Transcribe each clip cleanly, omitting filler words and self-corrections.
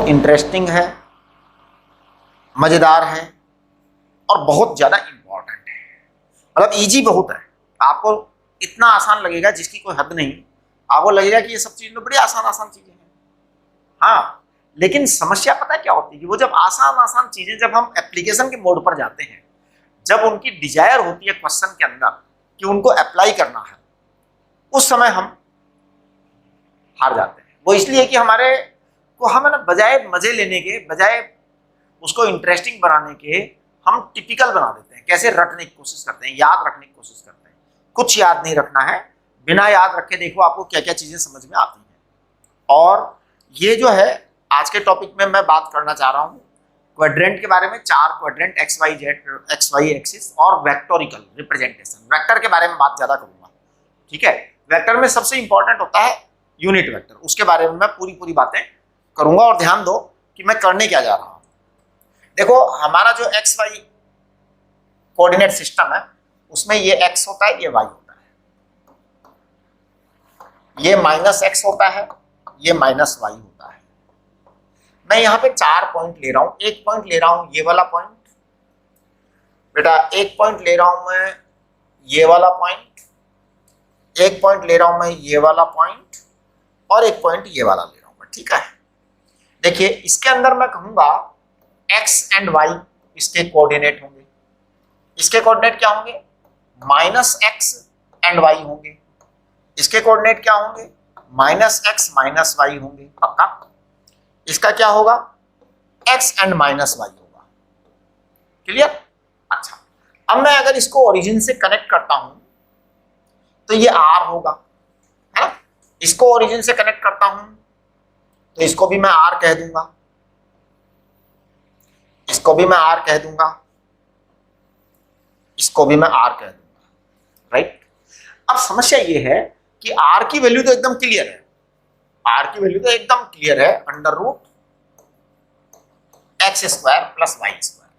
Interesting है, मजेदार है और बहुत ज्यादा इंपॉर्टेंट है। मतलब इजी बहुत है, आपको इतना आसान लगेगा जिसकी कोई हद नहीं। आपको लगेगा कि ये सब चीजें तो बड़ी आसान आसान चीजें हैं, हाँ, लेकिन समस्या पता है क्या होती है कि वो जब आसान आसान चीजें जब हम एप्लीकेशन के मोड पर जाते हैं, जब उनकी डिजायर होती है क्वेश्चन के अंदर कि उनको अप्लाई करना है, उस समय हम हार जाते हैं। वो इसलिए कि हमारे को हम ना बजाय मजे लेने के, बजाय उसको इंटरेस्टिंग बनाने के, हम टिपिकल बना देते हैं। कैसे रटने की कोशिश करते हैं, याद रखने की कोशिश करते हैं। कुछ याद नहीं रखना है, बिना याद रखे देखो आपको क्या क्या चीजें समझ में आती हैं। और ये जो है आज के टॉपिक में मैं बात करना चाह रहा हूँ क्वाड्रेंट के बारे में। 4 क्वाड्रेंट एक्स वाई एक्सिस और वेक्टोरिकल रिप्रेजेंटेशन, वेक्टर के बारे में बात ज्यादा करूंगा। ठीक है, वेक्टर में सबसे इंपॉर्टेंट होता है यूनिट वेक्टर, उसके बारे में मैं पूरी बातें करूंगा। और ध्यान दो कि मैं करने क्या जा रहा हूं। देखो हमारा जो एक्स वाई कोऑर्डिनेट सिस्टम है, उसमें ये एक्स होता है, ये वाई होता है, ये माइनस एक्स होता है, ये माइनस वाई होता है। मैं यहां पे 4 पॉइंट ले रहा हूं। एक पॉइंट ले रहा हूं ये वाला पॉइंट, बेटा एक पॉइंट ले रहा हूं मैं ये वाला पॉइंट, एक पॉइंट ले रहा हूं मैं ये वाला पॉइंट, और एक पॉइंट ये वाला ले रहा हूं मैं। ठीक है, देखिए इसके अंदर मैं कहूंगा एक्स एंड वाई इसके कोऑर्डिनेट होंगे। इसके कोऑर्डिनेट क्या होंगे? माइनस एक्स एंड वाई होंगे। इसके कोऑर्डिनेट क्या होंगे? माइनस एक्स माइनस वाई होंगे। पक्का? इसका क्या होगा? एक्स एंड माइनस वाई होगा। क्लियर? अच्छा, अब मैं अगर इसको ओरिजिन से कनेक्ट करता हूं तो ये आर होगा, है ना? इसको ओरिजिन से कनेक्ट करता हूं तो इसको भी मैं आर कह दूंगा, इसको भी मैं आर कह दूंगा, इसको भी मैं आर कह दूंगा। राइट? अब समस्या ये है कि आर की वैल्यू तो एकदम क्लियर है, आर की वैल्यू तो एकदम क्लियर है, under root x square plus y square.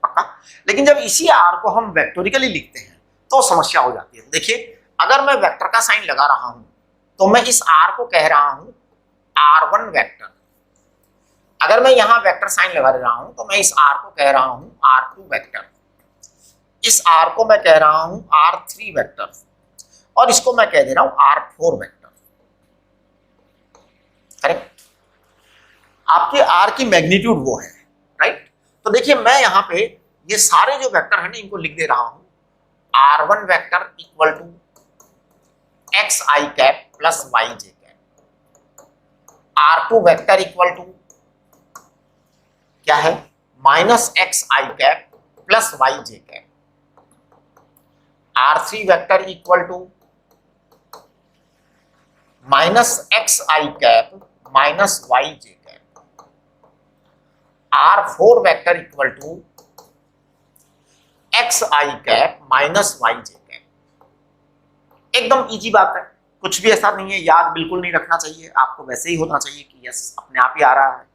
पक्का? लेकिन जब इसी आर को हम वेक्टोरिकली लिखते हैं तो समस्या हो जाती है। देखिए अगर मैं वेक्टर का साइन लगा रहा हूं तो मैं इस आर को कह रहा हूं R1 वेक्टर। अगर मैं यहां वेक्टर साइन लगा रहा हूं तो मैं इस R को कह रहा हूं R2 वेक्टर, इस R को मैं कह रहा हूं R3 वेक्टर, और इसको मैं कह दे रहा हूं R4 वेक्टर। करेक्ट? आपके R की मैग्नीट्यूड वो है। राइट? तो देखिए मैं यहां पे ये सारे जो वेक्टर है ना इनको लिख दे रहा हूं R1 vector equal to x i cap plus y j cap, R2 vector equal to क्या है? Minus x i cap plus y j cap, R3 vector equal to minus x i cap minus y j cap, R4 vector equal to x i cap minus y j cap. एकदम easy बात है, कुछ भी ऐसा नहीं है, याद बिल्कुल नहीं रखना चाहिए, आपको वैसे ही होना चाहिए कि यस अपने आप ही आ रहा है।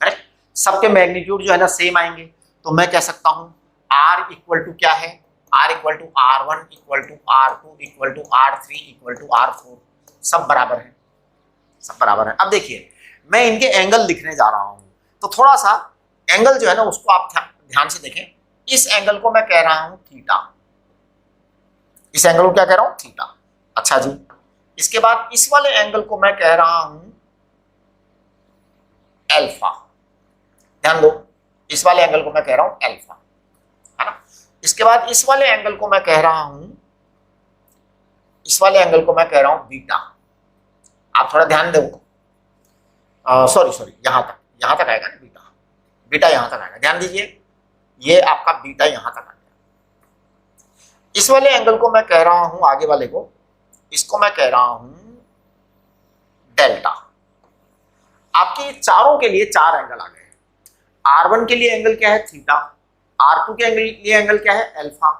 करेक्ट? सबके मैग्नीट्यूड जो है ना सेम आएंगे, तो मैं कह सकता हूं R इक्वल टू क्या है? R equal to R1 equal to R2 equal to R3 equal to R4, सब बराबर है, सब बराबर है। अब देखिए मैं इनके एंगल लिखने जा रहा हूं, तो थोड़ा सा एंगल जो है ना उसको आप ध्यान से देखें। इस एंगल को मैं कह रहा हूं थीटा, इस एंगल को क्या कह रहा हूं? थीटा। अच्छा जी, इसके बाद इस वाले एंगल को मैं कह रहा हूं अल्फा। ध्यान दो, इस वाले एंगल को मैं कह रहा हूं अल्फा, है ना? इसके बाद इस वाले एंगल को मैं कह रहा हूं, इस वाले एंगल को मैं कह रहा हूं बीटा। आप थोड़ा ध्यान दो, सॉरी यहां तक आएगा ना बीटा, बीटा यहां तक आएगा। ध्यान दीजिए, ये आपका बीटा यहां तक आ गया। इस वाले एंगल को मैं कह रहा हूं, आगे वाले को, इसको मैं कह रहा हूं डेल्टा। आपके चारों के लिए 4 एंगल आ गए। R1 के लिए एंगल क्या है? थीटा। R2 के लिए एंगल क्या है? अल्फा।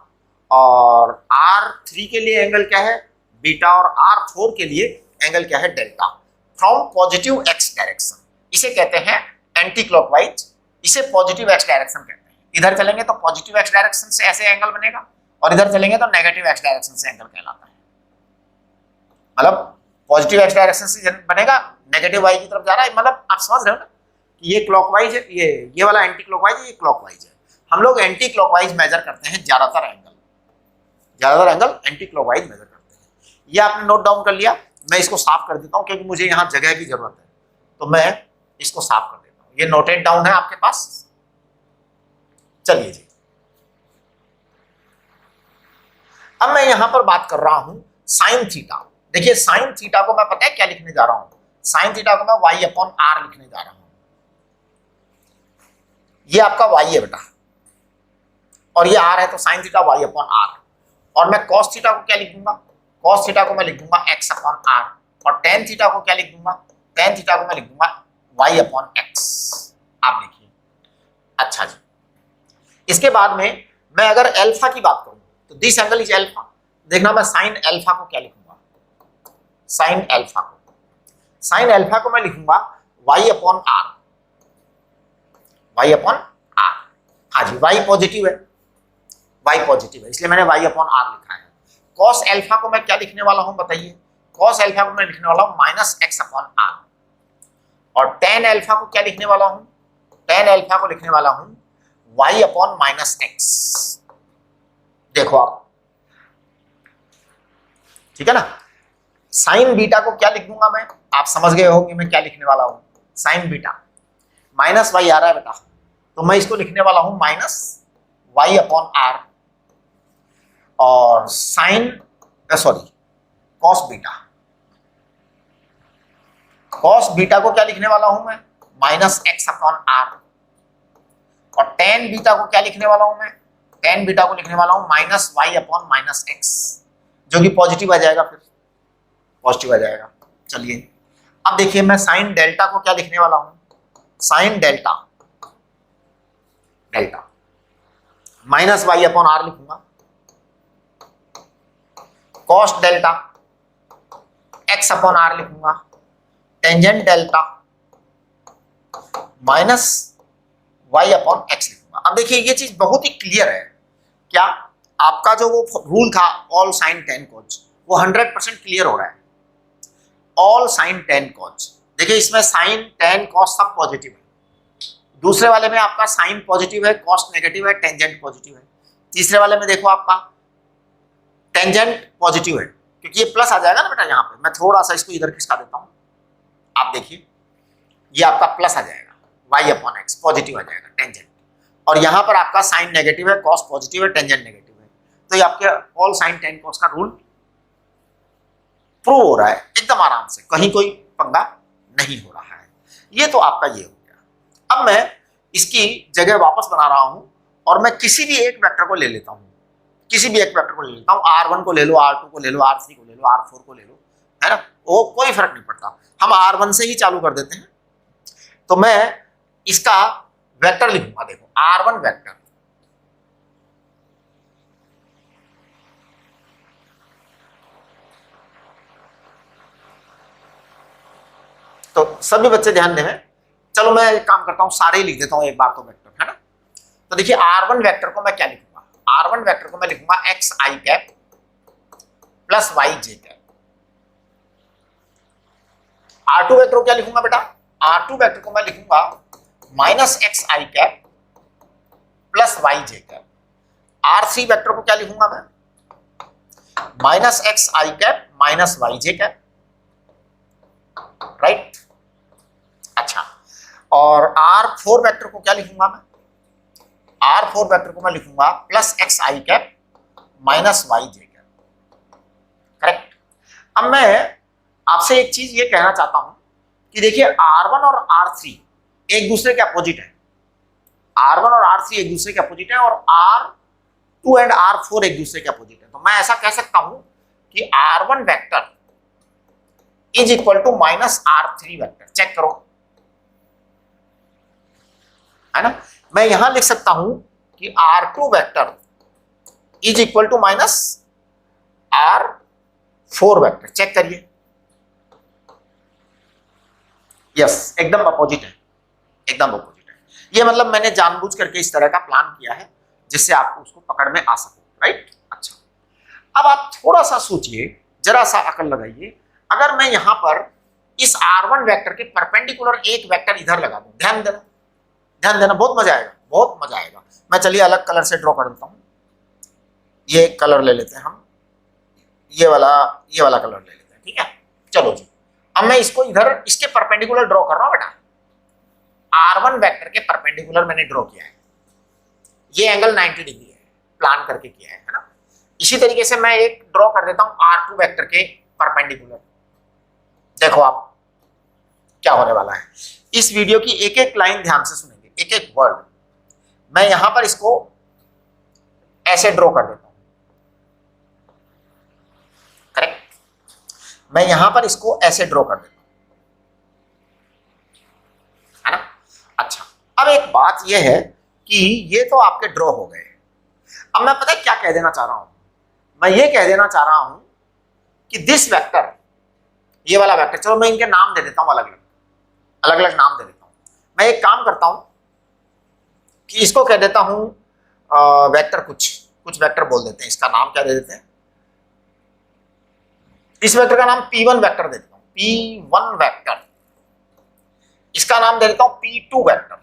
और R3 के लिए एंगल क्या है? बीटा। और R4 के लिए एंगल क्या है? Delta. From positive x direction, इसे कहते हैं एंटी क्लॉकवाइज, इसे पॉजिटिव एक्स डायरेक्शन कहते हैं। इधर चलेंगे तो पॉजिटिव एक्स डायरेक्शन से ऐसे एंगल बनेगा, और इधर चलेंगे तो नेगेटिव एक्स डायरेक्शन से एंगल कहलाता है। मतलब पॉजिटिव एक्स डायरेक्शन से बनेगा, नेगेटिव वाई की तरफ जा रहा है, मतलब आप समझ रहे हो ना? कि ये क्लॉकवाइज है, ये वाला एंटी क्लॉकवाइज है, ये क्लॉकवाइज है। हम लोग एंटी क्लॉकवाइज मेजर करते हैं, ज्यादातर एंगल एंटी क्लॉकवाइज मेजर करते हैं। ये आपने नोट डाउन कर लिया। मैं इसको साफ कर देता हूं क्योंकि मुझे यहाँ जगह की जरूरत है, तो मैं इसको साफ कर देता हूं। ये नोटेड डाउन है आपके पास। चलिए जी, अब मैं यहां पर बात कर रहा हूं साइन थीटा। देखिए साइन थीटा को मैं पता है क्या लिखने जा रहा हूं, साइन थीटा को मैं y अपॉन आर लिखने जा रहा हूं। ये आपका y है बेटा, और ये r है, तो sine theta y upon r. और मैं cos थीटा को क्या लिख दूंगा, cos थीटा को मैं लिख दूंगा x अपॉन आर। और tan थीटा को क्या लिख दूंगा, tan थीटा को मैं लिख दूंगा y अपॉन x। आप देखिए, अच्छा जी। इसके बाद में मैं अगर अल्फा की बात करूं तो दिस एंगल इज अल्फा। देखना मैं साइन अल्फा को क्या लिखूंगा, साइन अल्फा को मैं लिखूंगा y upon r, y upon r. हाँ जी, y पॉजिटिव है, इसलिए मैंने y अपॉन आर लिखा है। cos अल्फा को मैं क्या लिखने वाला हूं बताइए, cos अल्फा को मैं लिखने वाला हूं माइनस x अपॉन आर। और tan अल्फा को क्या लिखने वाला हूं, tan अल्फा को लिखने वाला हूं y अपॉन माइनस x। देखो आप, ठीक है ना। साइन बीटा को क्या लिख दूंगा मैं, आप समझ गए होंगे मैं क्या लिखने वाला हूं। साइन बीटा माइनस वाई आ रहा है बेटा, तो मैं इसको लिखने वाला हूं माइनस वाई अपॉन आर। और साइन कॉस बीटा को क्या लिखने वाला हूं मैं, माइनस एक्स अपॉन आर। और टेन बीटा को क्या लिखने वाला हूं मैं, टेन बीटा को लिखने वाला हूं minus Y upon minus x, जो कि पॉजिटिव आ जाएगा, फिर पॉजिटिव आ जाएगा। चलिए अब देखिए, मैं साइन डेल्टा को क्या लिखने वाला हूं, sine delta minus Y upon R लिखूंगा। Cos delta X upon R लिखूंगा। Tangent delta minus Y upon X लिखूंगा। अब देखिए ये चीज बहुत ही क्लियर है। क्या आपका जो वो रूल था ऑल साइन टेन कॉज, वो 100% क्लियर हो रहा है। ऑल साइन टेन कॉज, देखिए इसमें साइन टेन कॉस सब पॉजिटिव है। दूसरे वाले में आपका साइन पॉजिटिव है, कॉस नेगेटिव है, टेंजेंट पॉजिटिव है। तीसरे वाले में देखो आपका टेंजेंट पॉजिटिव है, क्योंकि ये प्लस आ जाएगा ना बेटा यहाँ पे। मैं थोड़ा सा इसको इधर खिसका देता हूँ, आप देखिए ये आपका प्लस आ जाएगा, वाई अपॉन एक्स पॉजिटिव आ जाएगा, टेंजेंट। और यहाँ पर आपका साइन नेगेटिव है, कॉस पॉजिटिव है, टेंजेंट नेगेटिव है। तो ये आपके ऑल साइन टेन कॉस का रूल प्रूव हो रहा है एकदम आराम से, कहीं कोई पंगा नहीं हो रहा है। ये तो आपका ये हो गया। अब मैं इसकी जगह वापस बना रहा हूं और मैं किसी भी एक वेक्टर को ले लेता हूं, R1 को ले लो, R2 को ले लो, R3 को ले लो, R4 को ले लो, है ना, वो कोई फर्क नहीं पड़ता। हम R1 से ही चालू कर देते हैं। तो मैं इसका वेक्टर लिखूंगा, देखो R1 वेक्टर, तो सभी बच्चे ध्यान दें। चलो मैं एक काम करता हूं, सारे ही लिख देता हूं एक बार तो वेक्टर, है ना। तो देखिए R1 वेक्टर को मैं क्या लिखूंगा, R1 वेक्टर को मैं लिखूंगा x i cap plus y j cap. R2 vector को क्या लिखूंगा बेटा, R2 वेक्टर को मैं लिखूंगा minus x i cap plus y j cap. R3 vector को क्या लिखूंगा मैं, minus x i cap minus y j cap, right. अच्छा, और R4 वेक्टर को क्या लिखूंगा मैं, R4 वेक्टर को मैं लिखूंगा plus x i cap minus y j cap, correct. अब मैं आपसे एक चीज ये कहना चाहता हूं कि देखिए R1 और R3 एक दूसरे के अपोजिट है, R1 और R3 एक दूसरे के अपोजिट है, और R2 एंड R4 एक दूसरे के अपोजिट है। तो मैं ऐसा कह सकता हूं कि R1 vector is equal to minus R3 vector. Check करो, है ना। मैं यहां लिख सकता हूं कि R2 vector is equal to minus R4 vector. Check करिए, यस, एकदम अपोजिट है, एकदम अपोजिट है। ये मतलब मैंने जानबूझ करके इस तरह का प्लान किया है जिससे आपको उसको पकड़ में आ सको, राइट। अच्छा, अब आप थोड़ा सा सोचिए, जरा सा अकल लगाइए। अगर मैं यहां पर इस R1 वेक्टर के परपेंडिकुलर एक वेक्टर इधर लगा दूं, ध्यान देना, ध्यान देना, बहुत मजा आएगा, बहुत मजा आएगा। मैं चलिए अलग कलर से ड्रॉ कर देता हूं, ये कलर ले लेते हैं हम, ये वाला कलर ले लेते हैं, ठीक है। चलो जी, अब मैं इसको इधर इसके परपेंडिकुलर ड्रॉ कर रहा हूं बेटा, R1 वेक्टर के परपेंडिकुलर मैंने ड्रॉ किया है, ये एंगल 90 डिग्री है, प्लान करके किया है ना। इसी तरीके से मैं एक ड्रॉ कर देता हूं R2 वेक्टर के परपेंडिकुलर। देखो आप क्या होने वाला है, इस वीडियो की एक एक लाइन ध्यान से सुनेंगे, एक एक वर्ड। मैं यहां पर इसको ऐसे ड्रॉ कर देता हूं, करेक्ट, मैं यहां पर इसको ऐसे ड्रॉ कर देता हूं, है ना। अच्छा, अब एक बात यह है कि ये तो आपके ड्रॉ हो गए। अब मैं पता है क्या कह देना चाह रहा हूं, मैं ये कह देना चाह रहा हूं कि दिस वेक्टर, ये वाला वेक्टर, चलो मैं इनके नाम दे देता हूं, अलग अलग नाम दे देता हूं। मैं एक काम करता हूं कि इसको कह देता हूं वेक्टर, कुछ वेक्टर बोल देते हैं, इसका नाम क्या दे देते हैं, इस वेक्टर का नाम P1 वेक्टर दे देता हूं, P1 वेक्टर। इसका नाम दे देता हूं P2 वेक्टर,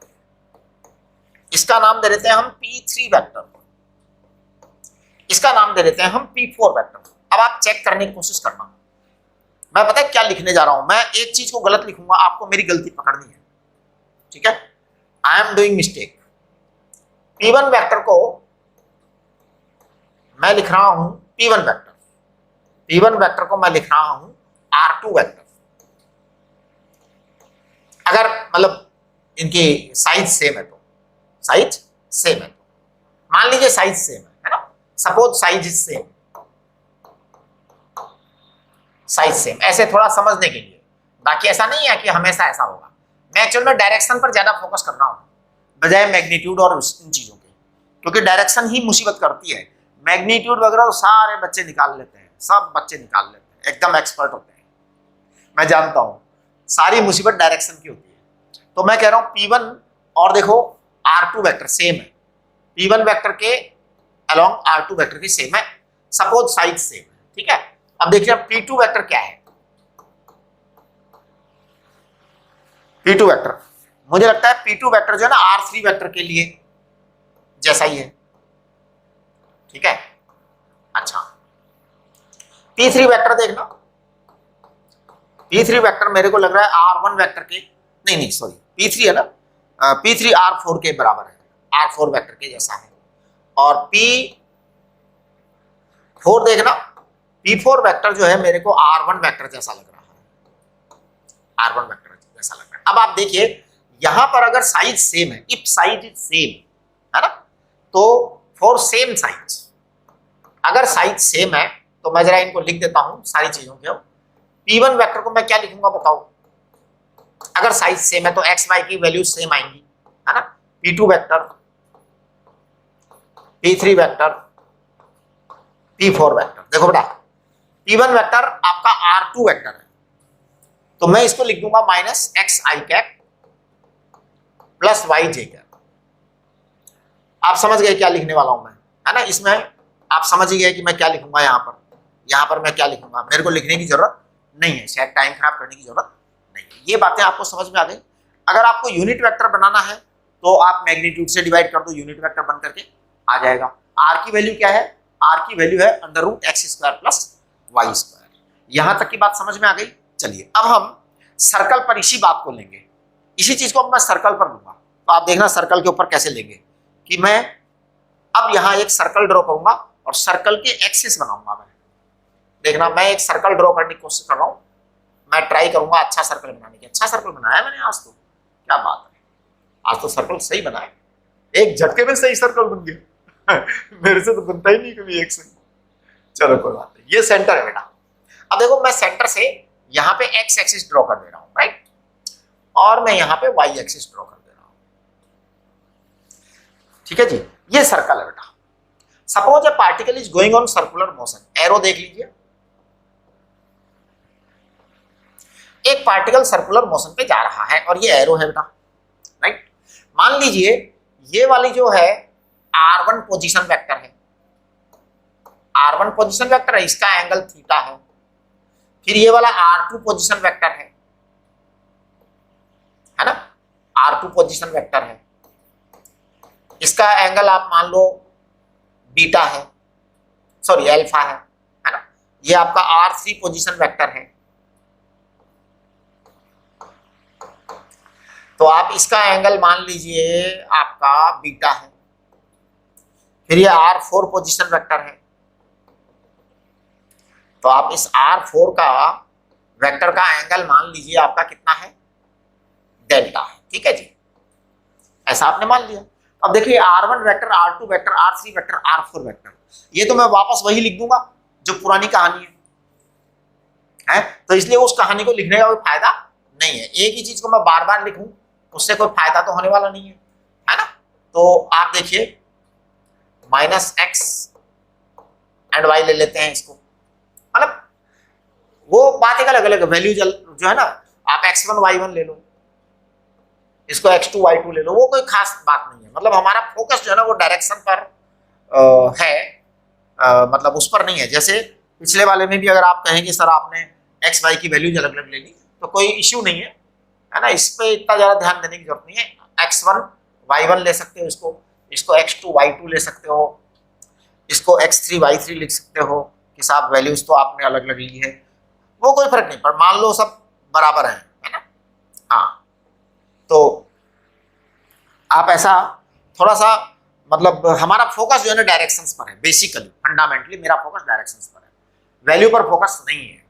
इसका नाम दे देते हैं हम P3 वेक्टर, इसका नाम दे देते हैं हम P4 वेक्टर। अब आप चेक करने की कोशिश करना, मैं पता है क्या लिखने जा रहा हूं, मैं एक चीज को गलत लिखूंगा, आपको मेरी गलती पकड़नी है, ठीक है। I am doing mistake. P1 vector को मैं लिख रहा हूं P1 वेक्टर, P1 वेक्टर को मैं लिख रहा हूं R2 वेक्टर। अगर मतलब इनकी साइज सेम है तो, साइज सेम है तो, मान लीजिए साइज सेम है ना, suppose size is same, size same, ऐसे थोड़ा समझने के लिए, बाकी ऐसा नहीं है कि हमेशा ऐसा होगा। मैं एक्चुअल में डायरेक्शन पर ज्यादा फोकस कर रहा हूं बजाय मैग्नीट्यूड और इन चीजों के, क्योंकि डायरेक्शन ही मुसीबत करती है। मैग्नीट्यूड वगैरह तो सारे बच्चे निकाल लेते हैं, सब बच्चे निकाल लेते हैं, एकदम एक्सपर्ट होते हैं, मैं जानता हूं, सारी मुसीबत डायरेक्शन की होती है। तो मैं कह रहा हूं P1 और देखो R2 वेक्टर सेम है, P1 वेक्टर के अलोंग R2 वेक्टर की सेम है, सपोज साइज सेम है, ठीक है। अब देखिए P2 वेक्टर क्या है, P2 वेक्टर मुझे लगता है P2 वेक्टर जो है ना R3 वेक्टर के लिए जैसा ही है, ठीक है। अच्छा, P3 वेक्टर देखना, P3 वेक्टर मेरे को लग रहा है R1 वेक्टर के, नहीं सॉरी P3 है ना, P3 R4 के बराबर है, R4 वेक्टर के जैसा है। और P4 देखना, P4 वेक्टर जो है मेरे को R1 वेक्टर जैसा लग रहा है, R1 वेक्टर जैसा लग रहा है। अब आप देखिए यहां पर अगर साइज सेम है, इफ साइज इज सेम, है ना, तो फॉर सेम साइज, अगर साइज सेम है तो मैं जरा इनको लिख देता हूं सारी चीजों के। P1 वेक्टर को मैं क्या लिखूंगा बताओ, अगर साइज सेम है तो एक्स वाई की वैल्यू सेम आएंगी, है ना। P2 vector, P3 vector, P4 vector. देखो बेटा P1 वेक्टर आपका R2 वेक्टर है, तो मैं इसको लिख दूंगा minus x i cap plus y j cap. आप समझ गए क्या लिखने वाला हूं मैं, है ना। इसमें आप समझ ही गए कि मैं क्या लिखूंगा, यहां पर मैं क्या लिखूंगा, मेरे को लिखने की जरूरत नहीं है, शायद टाइम खराब करने की जरूरत नहीं है। ये बातें आपको समझ में आ गई। अगर आपको यूनिट वेक्टर बनाना है तो आप मैग्नीट्यूड से डिवाइड कर दो, यूनिट वेक्टर बन करके आ जाएगा। आर की वैल्यू क्या है, आर की वैल्यू है √x² प्लस y²। यहां तक की बात समझ में आ गई। चलिए अब हम सर्कल पर इसी बात को लेंगे, इसी चीज को अब मैं सर्कल पर लूंगा, तो आप देखना सर्कल के ऊपर कैसे लेंगे कि मैं अब यहां एक सर्कल ड्रॉ करूंगा और सर्कल के एक्सिस बनाऊंगा। मैं देखना, मैं एक सर्कल ड्रॉ करने की कोशिश कर रहा हूं, मैं ट्राई करूंगा अच्छा सर्कल बनाने की। अच्छा सर्कल बनाया मैंने आज तो, क्या बात है, आज तो सर्कल सही बनाया, एक झटके में सही सर्कल बन गया मेरे से तो बनता ही नहीं कभी एक सही। चलो कोई बात नहीं, ये सेंटर है बेटा। अब देखो मैं सेंटर से यहां पे एक्स एक्सिस ड्रॉ कर दे रहा हूं, राइट, और मैं यहां पे वाई एक्सिस ड्रॉ कर दे रहा हूं, ठीक है जी। ये सर्कल है बेटा। Suppose A particle is going on circular motion, arrow देख लीजिए, एक पार्टिकल सर्कुलर मोशन पे जा रहा है और ये एरो है बेटा, राइट। मान लीजिए ये वाली जो है R1 पोजीशन वेक्टर है, R1 पोजीशन वेक्टर है, इसका एंगल थीटा है। फिर ये वाला R2 पोजीशन वेक्टर है, R2 पोजीशन वेक्टर है, इसका एंगल आप मान लो बीटा है, सॉरी अल्फा है ना। ये आपका R3 पोजीशन वेक्टर है, तो आप इसका एंगल मान लीजिए आपका बीटा है। फिर ये R4 पोजीशन वेक्टर है, तो आप इस R4 का वेक्टर का एंगल मान लीजिए आपका कितना है, डेल्टा है। ठीक है जी, ऐसा आपने मान लिया। अब देखिए R1 vector, R2 vector, R3 vector, R4 vector, ये तो मैं वापस वही लिख दूंगा जो पुरानी कहानी है, तो इसलिए उस कहानी को लिखने का कोई फायदा नहीं है। एक ही चीज को मैं बार बार लिखूं उससे कोई फायदा तो होने वाला नहीं है ना। तो आप देखिए -x एंड y ले लेते हैं इसको, मतलब वो बात एक अलग अलग वैल्यू जो है ना, आप x1 y1 ले लो, इसको x2 y2 ले लो, वो कोई खास बात नहीं है। मतलब हमारा फोकस जो है ना वो डायरेक्शन पर है, मतलब उस पर नहीं है। जैसे पिछले वाले में भी अगर आप कहें कि सर आपने x y की वैल्यूज अलग अलग ले ली तो कोई इश्यू नहीं है ना, इस पे इतना ज्यादा ध्यान देने की जरूरत नहीं है। x1 y1 ले सकते हो, इसको x2 y2 ले सकते हो, इसको x3 y3 लिख सकते हो कि साहब वैल्यूज तो आपने अलग अलग ली है, वो कोई फर्क नहीं, पर मान लो सब बराबर है ना। हाँ, तो आप ऐसा थोड़ा सा, मतलब हमारा फोकस जो है ना डायरेक्शंस पर है, बेसिकली फंडामेंटली मेरा फोकस डायरेक्शंस पर है, वैल्यू पर फोकस नहीं है।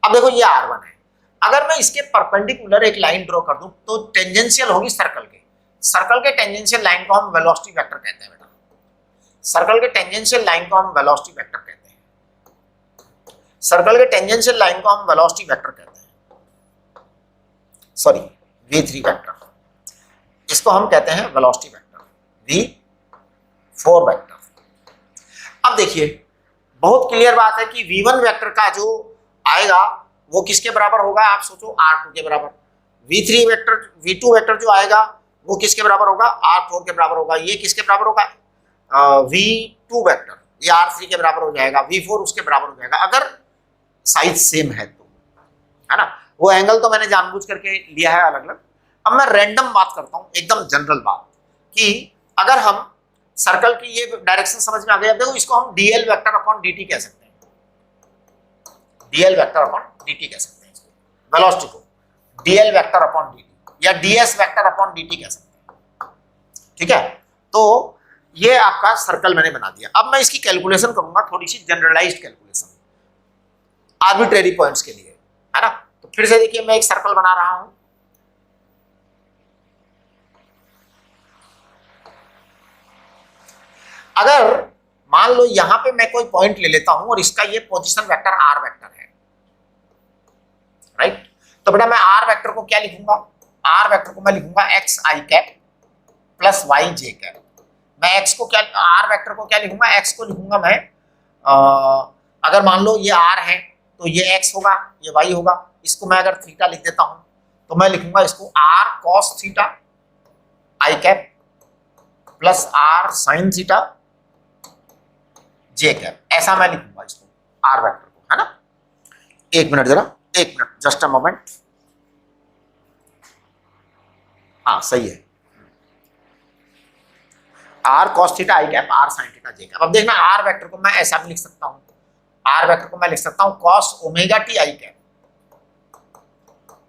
अब देखो ये R1 है, अगर मैं इसके परपेंडिकुलर एक लाइन ड्रॉ कर दूं तो टेंजेंशियल होगी सर्कल के। सर्कल के टेंजेंशियल लाइन को हम वेलोसिटी वेक्टर कहते हैं बेटा, सर्कल के टेंजेंशियल लाइन को हम वेलोसिटी वेक्टर कहते हैं, सर्कल के टेंजेंशियल लाइन को हम वेलोसिटी वेक्टर कहते हैं, सॉरी V3 वेक्टर, इसको हम कहते हैं वेलोसिटी वेक्टर, V4 वेक्टर। अब देखिए बहुत क्लियर बात है कि V1 वेक्टर का जो आएगा वो किसके बराबर होगा, आप सोचो R2 के बराबर। V3 वेक्टर, V2 वेक्टर जो आएगा वो किसके बराबर होगा, R4 के बराबर होगा। ये किसके बराबर होगा, V2 वेक्टर, ये R3 के बराबर हो जाएगा, V4 उसके बराबर हो जाएगा, अगर साइज सेम है तो, है ना। वो एंगल तो मैंने जानबूझ करके लिया है अलग अलग। अब मैं रैंडम बात करता हूं, एकदम जनरल बात, कि अगर हम सर्कल की ये डायरेक्शन समझ में आ गया, देखो इसको हम dl वेक्टर अपॉन dt कह सकते हैं, dl वेक्टर अपॉन dt कह सकते हैं इसको, वेलोसिटी को dl वेक्टर अपॉन dt या ds वेक्टर अपॉन dt कह सकते हैं। ठीक है, तो ये आपका सर्कल मैंने बना दिया। अब मैं इसकी कैलकुलेशन करूंगा, थोड़ी सी जनरलाइज्ड कैलकुलेशन आर्बिट्रेरी पॉइंट्स के लिए, है ना। तो फिर से देखिए मैं एक सर्कल बना रहा हूं, अगर मान लो यहां पे मैं कोई पॉइंट ले लेता हूं और इसका ये पोजीशन वेक्टर r वेक्टर है, राइट। तो बेटा मैं r वेक्टर को क्या लिखूंगा, r वेक्टर को मैं लिखूंगा x i cap plus y j cap. मैं x को क्या, r वेक्टर को क्या लिखूंगा, x को लिखूंगा मैं अगर मान लो ये r है तो ये x होगा, ये y होगा। इसको मैं अगर थीटा लिख देता हूं तो मैं लिखूंगा इसको r cos theta i cap plus r sin theta j cap, ऐसा मैं लिखूंगा इसको r वेक्टर को, है ना। एक मिनट जरा, एक मिनट, जस्ट अ मोमेंट। हाँ सही है, r cos theta i cap, r sin theta j cap. अब देखना r वेक्टर को मैं ऐसा भी लिख सकता हूं, r वेक्टर को मैं लिख सकता हूं cos omega t i cap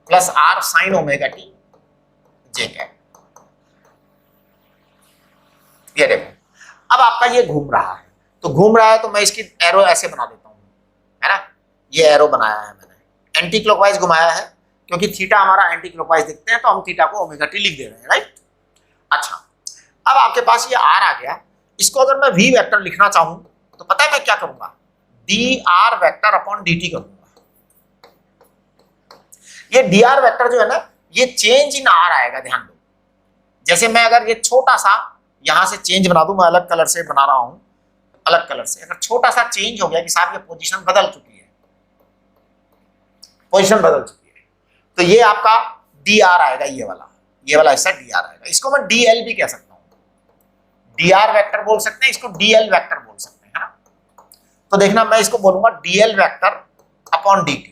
plus r sin omega t j cap. ये देखो अब आपका ये घूम रहा है, तो घूम रहा है तो मैं इसकी एरो ऐसे बना देता हूं, है ना। ये एरो बनाया है मैंने, एंटी क्लॉकवाइज घुमाया है क्योंकि थीटा हमारा एंटी क्लॉकवाइज दिखते हैं तो हम थीटा को ओमेगा टी लिख दे रहे हैं, राइट। अच्छा, अब आपके पास ये r आ गया, इसको अगर मैं v वेक्टर लिखना चाहूं तो पता है मैं क्या करूंगा, dr वेक्टर अपॉन dt करूंगा। ये dr वेक्टर जो है ना ये चेंज इन r आएगा, ध्यान दो। जैसे मैं अगर ये छोटा सा यहां से चेंज बना दूं, मैं अलग कलर से बना रहा हूं, अलग कलर से अगर छोटा सा चेंज हो गया कि साहब ये पोजीशन बदल चुकी है, पोजीशन बदल चुकी है, तो ये आपका dr आएगा, ये वाला हिस्सा dr आएगा। इसको मैं dl भी कह सकता हूं, dr वेक्टर बोल सकते हैं, इसको dl वेक्टर बोल सकते हैं, है ना। तो देखना मैं इसको बोलूंगा dl वेक्टर अपॉन dt।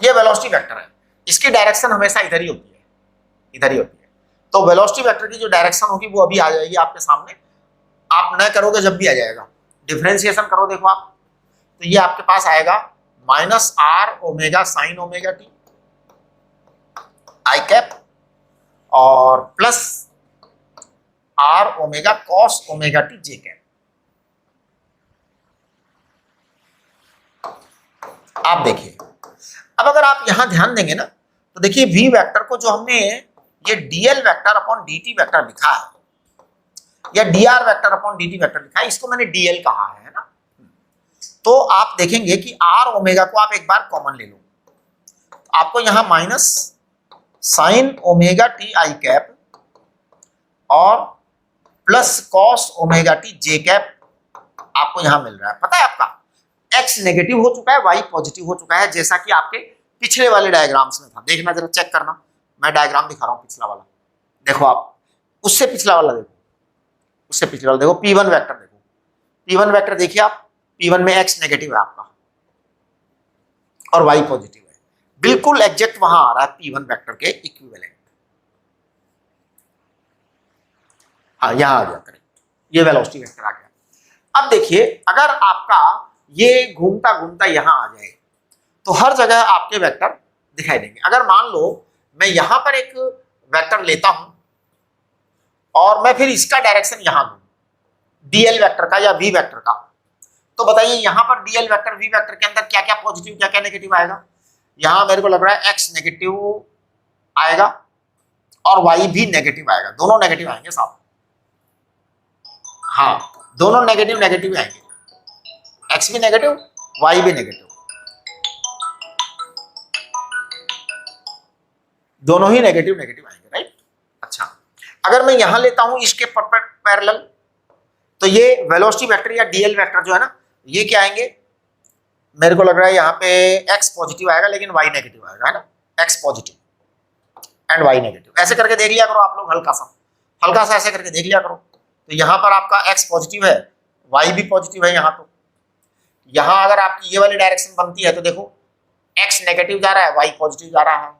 ये वेलोसिटी वेक्टर है, इसकी डायरेक्शन हमेशा इधर ही होती है, इधर ही होती है। तो वेलोसिटी वेक्टर की जो डायरेक्शन होगी वो अभी आ जाएगी आपके सामने, आप न करोगे जब भी आ जाएगा। डिफरेंशिएशन करो, देखो आप, तो ये आपके पास आएगा minus are omega sine omega T I cap और plus are omega cos omega T J cap. आप देखिए, अब अगर आप यहां ध्यान देंगे ना, तो देखिए वी वेक्टर को जो हमने ये dl vector upon dt vector लिखा है या dr vector upon dt vector लिखा है, इसको मैंने डीएल कहा है ना। तो आप देखेंगे कि आर ओमेगा को आप एक बार कॉमन ले लो, आपको यहां minus sign omega T I cap और प्लस कॉस ओमेगा टी जे कैप आपको यहां मिल रहा है। पता है आपका x नेगेटिव हो चुका है, y पॉजिटिव हो चुका है, जैसा कि आपके पिछले वाले डायग्राम्स में था। देखना जरा, चेक करना, मैं डायग्राम दिखा रहा हूं पिछला वाला, देखो आप, उससे पिछला वाला देखो, उससे पिछला वाला देखो, P1 वेक्टर देखो, P1 वेक्टर देखिए आप, P1 में x नेगेटिव है आपका और y पॉजिटिव है, बिल्कुल एग्जैक्ट वहां आ रहा है P1 वेक्टर के इक्विवेलेंट। हाँ, यहां आ गया करेक्ट, ये वेलोसिटी वेक्टर आ गया। अब देखिए, अगर आपका ये घूमता घूमता यहां आ जाए तो हर जगह आपके वेक्टर दिखाई देंगे। अगर मान लो मैं यहां पर एक वेक्टर लेता हूं और मैं फिर इसका डायरेक्शन यहां दूं, डीएल वेक्टर का या वी वेक्टर का, तो बताइए यहां पर डीएल वेक्टर वी वेक्टर के अंदर क्या क्या पॉजिटिव क्या क्या नेगेटिव आएगा। यहां मेरे को लग रहा है एक्स नेगेटिव आएगा और वाई भी नेगेटिव आएगा, दोनों नेगेटिव आएंगे साथ। हाँ, दोनों नेगेटिव नेगेटिव आएंगे, एक्स भी नेगेटिव वाई भी नेगेटिव, दोनों ही नेगेटिव नेगेटिव आएंगे, राइट। अच्छा, अगर मैं यहां लेता हूं इसके पैरेलल, तो ये वेलोसिटी वेक्टर या डीएल वेक्टर जो है ना, ये क्या आएंगे, मेरे को लग रहा है यहाँ पे एक्स पॉजिटिव आएगा लेकिन वाई नेगेटिव आएगा, है ना, x positive and y negative. ऐसे करके देख लिया करो आप लोग, हल्का सा ऐसे करके देख लिया करो। तो यहाँ पर आपका एक्स पॉजिटिव है, वाई भी पॉजिटिव है यहाँ, तो यहाँ अगर आपकी ये वाली डायरेक्शन बनती है तो देखो एक्स नेगेटिव जा रहा है, वाई पॉजिटिव जा रहा है।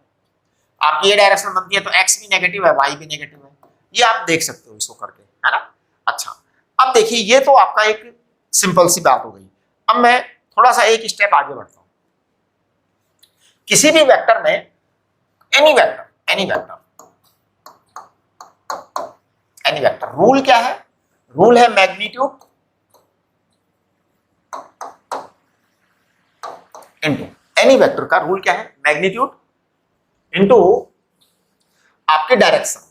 आपकी ये डायरेक्शन बनती है तो एक्स भी नेगेटिव है, वाई भी नेगेटिव है, ये आप देख सकते हो इसको करके, है ना। अच्छा, अब देखिए ये तो आपका एक सिंपल सी बात हो गई। अब मैं थोड़ा सा एक स्टेप आगे बढ़ता हूं। किसी भी वेक्टर में एनी वेक्टर रूल क्या है, रूल है मैग्नीट्यूड इनटू, एनी वेक्टर का रूल क्या है, मैग्नीट्यूड इनटू आपके डायरेक्शन,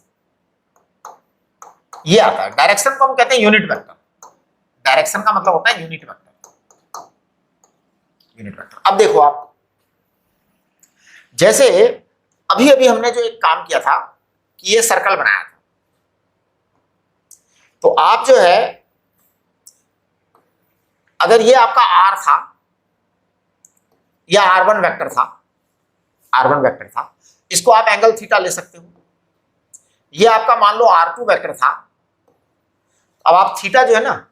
ये आता है। डायरेक्शन को हम कहते हैं यूनिट वेक्टर, डायरेक्शन का मतलब होता है यूनिट वेक्टर। अब देखो आप, जैसे अभी अभी हमने जो एक काम किया था कि ये सर्कल बनाया था, तो आप जो है, अगर ये आपका आर था या R1 वेक्टर था, इसको आप एंगल थीटा ले सकते हो। ये आपका मान लो R2 वेक्टर था, अब आप थीटा जो है ना,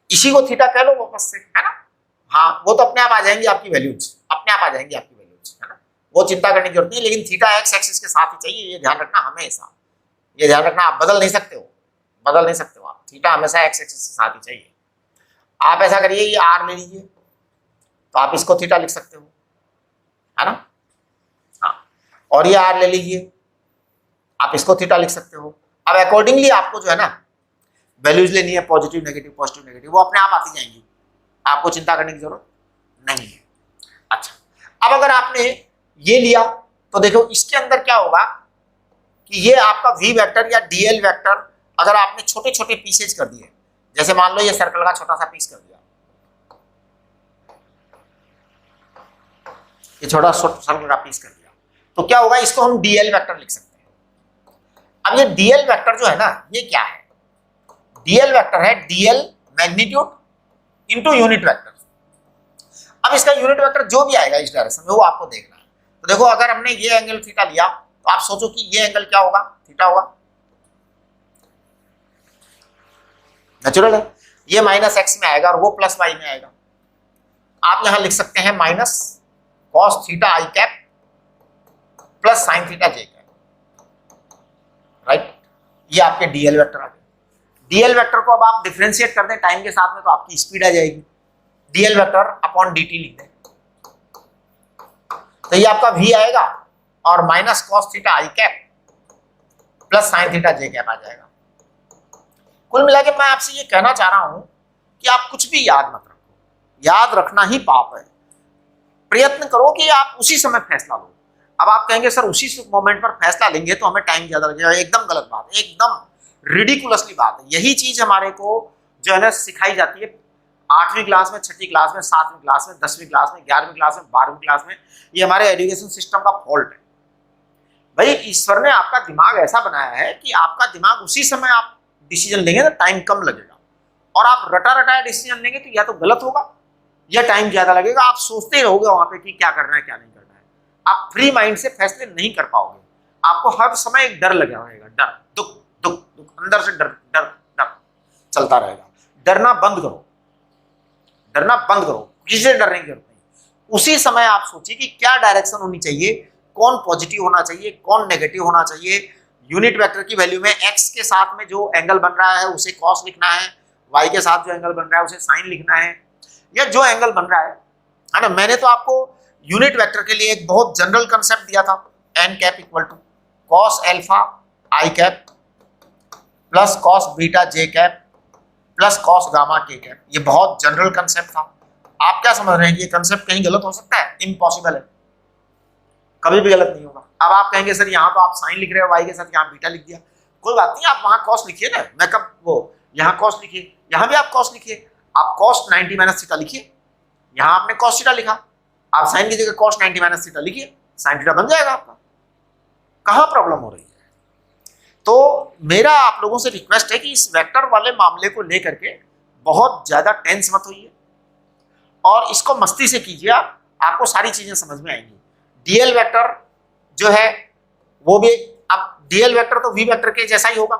इसी को थीटा कह लो वापस से, है ना। हाँ, वो तो अपने आप आ जाएंगी आपकी वैल्यूज, अपने आप आ जाएंगी आपकी वैल्यूज, है ना, वो चिंता करने की जरूरत नहीं। लेकिन थीटा एक्स एक्सिस के साथ ही चाहिए, ये ध्यान रखना हमेशा, ये ध्यान रखना, आप बदल नहीं सकते हो आप, थीटा हमेशा एक्स एक्सिस के साथ ही चाहिए। आप ऐसा करिए, ये आर ले लीजिए, तो आप इसको थीटा लिख सकते हो, है ना। हाँ, और ये आर ले लीजिए, आप इसको थीटा लिख सकते हो। अब अकॉर्डिंगली आपको जो है ना वैल्यूज लेनी है, पॉजिटिव नेगेटिव, वो अपने आप आती जाएंगी, आपको चिंता करने की जरूरत नहीं है। अच्छा, अब अगर आपने ये लिया तो देखो इसके अंदर क्या होगा कि ये आपका वी वेक्टर या डीएल वेक्टर अगर आपने छोटे छोटे पीसेज कर दिए, जैसे मान लो ये सर्कल का छोटा सा पीस कर दिया, ये छोटा सर्कल का पीस कर दिया, तो क्या होगा, इसको हम डीएल वेक्टर लिख सकते हैं। अब ये डीएल वेक्टर जो है ना, ये क्या है, डीएल वेक्टर है DL magnitude into unit vector. अब इसका यूनिट वेक्टर जो भी आएगा इस डायरेक्शन में वो आपको देखना है। तो देखो अगर हमने ये एंगल थीटा लिया तो आप सोचो कि ये एंगल क्या होगा, थीटा होगा, नेचुरल है। ये माइनस एक्स में आएगा और वो प्लस वाई में आएगा। आप यहां लिख सकते हैं माइनस कॉस थीटा आई कैप प्लस साइन थीटा जे कैप। ये आपके डीएल वेक्टर आ गए। डीएल वेक्टर को अब आप डिफरेंशिएट कर दें टाइम के साथ में तो आपकी स्पीड आ जाएगी। डीएल वेक्टर अपॉन dt लिख दें तो ये आपका v आएगा और माइनस कॉस थीटा आई कैप प्लस साइन थीटा जे कैप आ जाएगा। कुल मिला के मैं आपसे ये कहना चाह रहा हूं कि आप कुछ भी याद मत रखो, याद रखना ही पाप है। प्रयत्न करो कि आप उसी समय फैसला लो। अब आप कहेंगे सर उसी मोमेंट पर फैसला लेंगे तो हमें टाइम ज्यादा लगेगा, एकदम गलत बात है, एकदम रिडिकुलसली बात है। यही चीज हमारे को जो है ना सिखाई जाती है 8वीं क्लास में, 6ठी क्लास में, 7वीं क्लास में, 10वीं क्लास में, 11वीं क्लास में, 12वीं क्लास में। ये हमारे एजुकेशन सिस्टम का फॉल्ट है। भाई ईश्वर ने आपका दिमाग ऐसा बनाया है कि आपका दिमाग उसी समय आप डिसीजन लेंगे तो टाइम कम लगेगा, और आप रटा रटाया डिसीजन लेंगे तो या तो गलत होगा या टाइम ज्यादा लगेगा। आप सोचते रहोगे वहां पे कि क्या करना है क्या नहीं करना है। आप फ्री माइंड से फैसले नहीं कर पाओगे। आपको हर समय एक डर लगा रहेगा, डर, दुख दुख दुख, अंदर से डर डर डर चलता रहेगा। डरना बंद करो, डरना बंद करो, किसी से डरने की जरूरत नहीं। उसी समय आप सोचिए कि क्या डायरेक्शन होनी चाहिए, कौन पॉजिटिव होना चाहिए, कौन नेगेटिव होना चाहिए। यूनिट वेक्टर की वैल्यू में x के साथ में जो एंगल बन रहा है उसे कॉस लिखना है, y के साथ जो एंगल बन रहा है उसे साइन लिखना है, या जो एंगल बन रहा है ना। मैंने तो आपको यूनिट वेक्टर के लिए एक बहुत जनरल कंसेप्ट दिया था, n cap equal to cos alpha i cap plus cos beta j cap plus cos gamma k cap. ये बहुत जनरल कंसेप्ट था। आप क्या समझ रहे हैं कि ये कंसेप्ट कहीं गलत हो सकता है? इम्पॉसिबल है, कभी भी गलत नहीं होगा। अब आप कहेंगे सर यहाँ तो आप साइन लिख रहे हो y के साथ, यहाँ बीटा लिख दिया। कोई बात नहीं, आप वहां कॉस लिखिए ना, मैं कब वो यहाँ कॉस लिखिए, यहाँ भी आप कॉस लिखिए। आप कॉस 90 माइनस थीटा लिखिए, यहाँ आपने कॉस थीटा लिखा, आप साइन की जगह कॉस 90 माइनस थीटा लिखिए, साइन थीटा बन जाएगा आपका। कहाँ प्रॉब्लम हो रही है? तो मेरा आप लोगों से रिक्वेस्ट है कि इस वेक्टर वाले मामले को लेकर के बहुत ज्यादा टेंस मत होइए और इसको मस्ती से कीजिए। आपको सारी चीजें समझ में आएंगी। डीएल वेक्टर जो है वो भी, अब डीएल वेक्टर तो वी वेक्टर के जैसा ही होगा,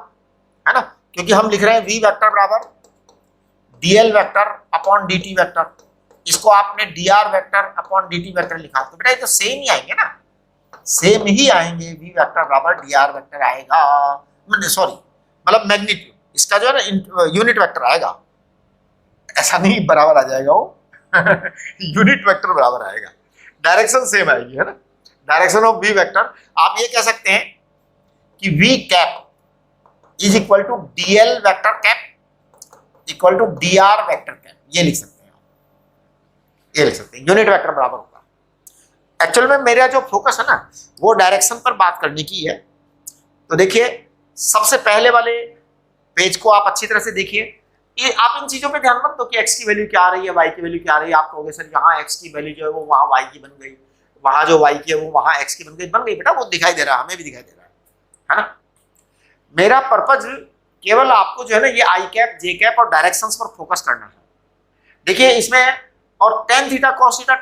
है ना, क्योंकि हम लिख रहे हैं वी वेक्टर बराबर DL vector upon dt vector. इसको आपने dr vector upon dt vector लिखा तो बेटा ये तो सेम ही आएंगे ना, सेम ही आएंगे। वी वेक्टर बराबर dr वेक्टर आएगा, सॉरी मतलब मैग्नीट्यूड इसका जो है ना यूनिट वेक्टर आएगा, ऐसा नहीं बराबर आ जाएगा वो यूनिट वेक्टर बराबर आएगा, डायरेक्शन सेम आएगी, है ना। डायरेक्शन ऑफ वी वेक्टर आप ये कह सकते हैं कि v cap is equal to dl vector cap equal to dr vector cap, ये लिख सकते हैं, ये लिख सकते हैं। यूनिट वेक्टर बराबर होगा। एक्चुअल में मेरा जो फोकस है ना वो डायरेक्शन पर बात करने की है। तो देखिए सबसे पहले वाले पेज को आप अच्छी तरह से देखिए। ये आप इन चीजों पे ध्यान मत दो कि x की वैल्यू क्या आ रही है, y की वैल्यू क्या आ रही है। आप कहोगे सर यहाँ x की वैल्यू जो है वो वहाँ y की बन गई, वहां जो y की है वो वहां x की बन गई बेटा, वो दिखाई दे रहा है, हमें भी दिखाई दे रहा है ना। मेरा पर्पज केवल आपको जो है ना ये आई कैप जे कैप और डायरेक्शंस पर फोकस करना है। देखिए इसमें और tan theta cos theta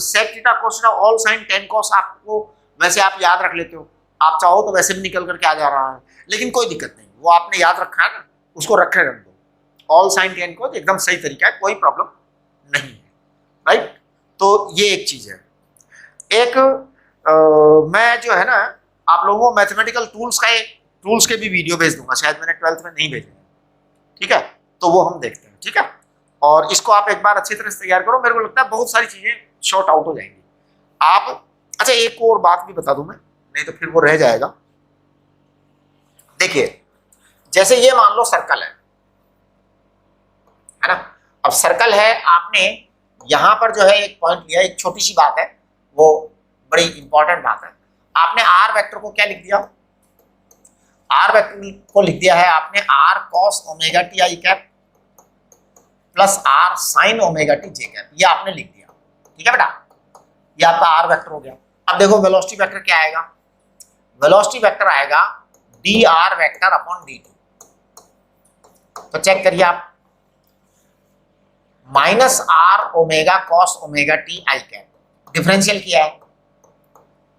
sec theta cos theta all sine tan cos आपको वैसे आप याद रख लेते हो, आप चाहो तो वैसे भी निकल करके आ जा रहा है, लेकिन कोई दिक्कत नहीं, वो आपने याद रखा है ना, उसको रखे रहने दो। ऑल साइन tan cos एकदम सही तरीका है, कोई प्रॉब्लम नहीं है, राइट। तो ये एक चीज है। एक मैं जो है ना आप लोगों को मैथमेटिकल टूल्स के भी वीडियो भेज दूंगा, शायद मैंने 12th में नहीं भेजे, ठीक है, तो वो हम देखते हैं, ठीक है। और इसको आप एक बार अच्छी तरह से तैयार करो, मेरे को लगता है बहुत सारी चीजें शॉर्ट आउट हो जाएंगी। आप अच्छा एक और बात भी बता दूं मैं, नहीं तो फिर वो रह जाएगा। देखिए जैसे ये मान लो सर्कल है ना, अब सर्कल है, आपने यहां पर जो है एक पॉइंट लिया, एक छोटी सी बात है, वो बड़ी इंपॉर्टेंट बात है। आपने आर वेक्टर को क्या लिख दिया, आर वेक्टर को लिख दिया है आपने r cos omega T I cap plus r sine omega T J cap, ये आपने लिख दिया, ठीक है बेटा, ये आपका आर वेक्टर हो गया। अब देखो वेलोसिटी वेक्टर क्या आएगा, वेलोसिटी वेक्टर आएगा d r vector upon d t. तो चेक करिए आप, minus are omega cos omega T I cap, differential किया है,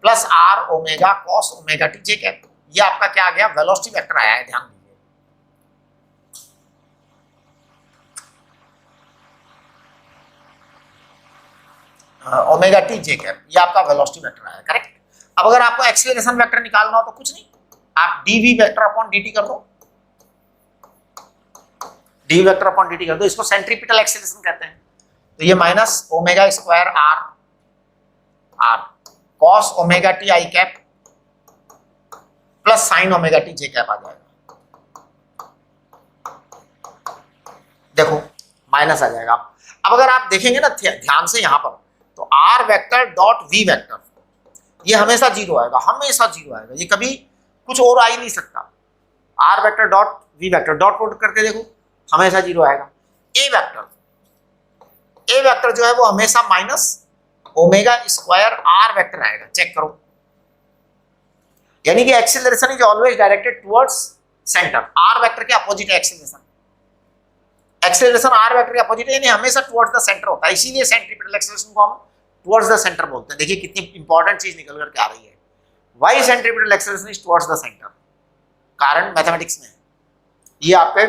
plus are omega cos omega T J cap, ये आपका क्या आ गया, वेलोसिटी वेक्टर आया है, ध्यान दीजिए। ओमेगा टी जे कैप, ये आपका वेलोसिटी वेक्टर आया, करेक्ट। अब अगर आपको एक्सीलरेशन वेक्टर निकालना हो तो कुछ नहीं, आप dv वेक्टर अपॉन dt कर दो, dv वेक्टर अपॉन dt कर दो, इसको सेंट्रीपिटल एक्सेलरेशन कहते हैं। तो ये minus omega square R R cos omega T I cap plus sine omega T J cap आ जाएगा। देखो माइनस आ जाएगा। अब अगर आप देखेंगे ना ध्यान से यहां पर, तो r vector dot v vector ये हमेशा जीरो आएगा, हमेशा जीरो आएगा, ये कभी कुछ और आ ही नहीं सकता। R vector dot v vector dot product करके देखो, हमेशा जीरो आएगा। ए वेक्टर जो है वो हमेशा minus omega square r vector आएगा, चेक करो। यानी कि acceleration is always directed towards centre, r vector के अपोजिट है एक्सीलरेशन। एक्सीलरेशन आर वेक्टर के अपोजिट है, यानी हमेशा टुवर्ड्स द सेंटर होता है, इसीलिए सेंट्रीपिटल एक्सीलरेशन को हम टुवर्ड्स द सेंटर बोलते हैं। देखिए कितनी इंपॉर्टेंट चीज निकल करके आ रही है, why centripetal acceleration is towards the centre, कारण मैथमेटिक्स में ये आपके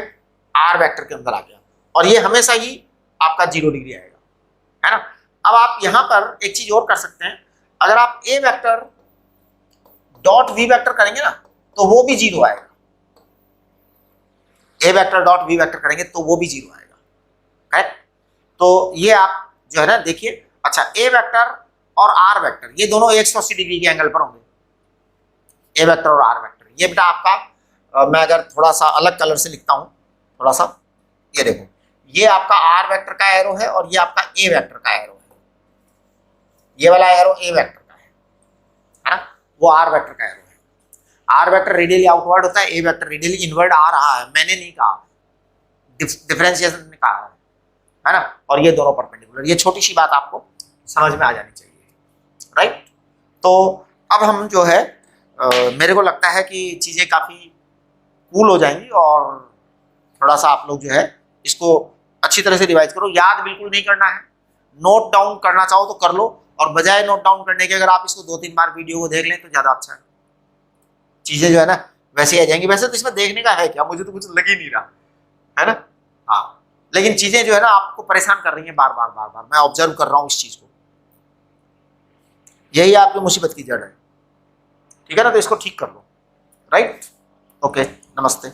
आर वेक्टर के अंदर आ गया, और ये हमेशा ही आपका 0 डिग्री आएगा, है ना। अब आप यहां पर एक चीज और कर सकते हैं, अगर आप ए वेक्टर डॉट वी वेक्टर करेंगे ना तो वो भी 0 आएगा। ए वेक्टर डॉट वी वेक्टर करेंगे तो वो भी 0 आएगा, करेक्ट। तो ये आप जो है ना देखिए, अच्छा ए वेक्टर और आर वेक्टर ये दोनों 180 डिग्री के एंगल पर होंगे, ए वेक्टर और आर वेक्टर। ये बेटा आपका मैं अगर थोड़ा सा अलग कलर से लिखता हूं, थोड़ा सा, ये देखो, ये आपका आर वेक्टर का एरो है और ये आपका ए वेक्टर का एरो है। ये वाला एरो ए वेक्टर का है ना, वो आर वेक्टर का एरो है। आर वेक्टर रेडियली आउटवर्ड होता है, ए वेक्टर रेडियली इनवर्ड आ रहा है, मैंने नहीं कहा, डिफरेंशिएशन ने कहा है ना। और ये दोनों परपेंडिकुलर, ये छोटी सी बात आपको समझ में आ जानी चाहिए, राइट। तो अब हम जो है मेरे को लगता है कि चीजें काफी कूल हो जाएंगी, और थोड़ा सा आप लोग जो है इसको अच्छी तरह से रिवाइज करो। याद बिल्कुल नहीं करना है, नोट डाउन करना चाहो तो कर लो, और बजाय नोट डाउन करने के अगर आप इसको 2-3 बार वीडियो को देख लें तो ज्यादा अच्छा है। चीजें जो है ना वैसे आ जाएंगी। वैसे तो इसमें देखने का है क्या, मुझे तो कुछ लग ही नहीं रहा है ना। हाँ, लेकिन चीजें जो है ना आपको परेशान कर रही हैं बार बार बार बार, मैं ऑब्जर्व कर रहा हूं इस चीज को, यही आपकी मुसीबत की जड़ है, ठीक है ना। तो इसको ठीक कर लो, राइट। ओके, नमस्ते।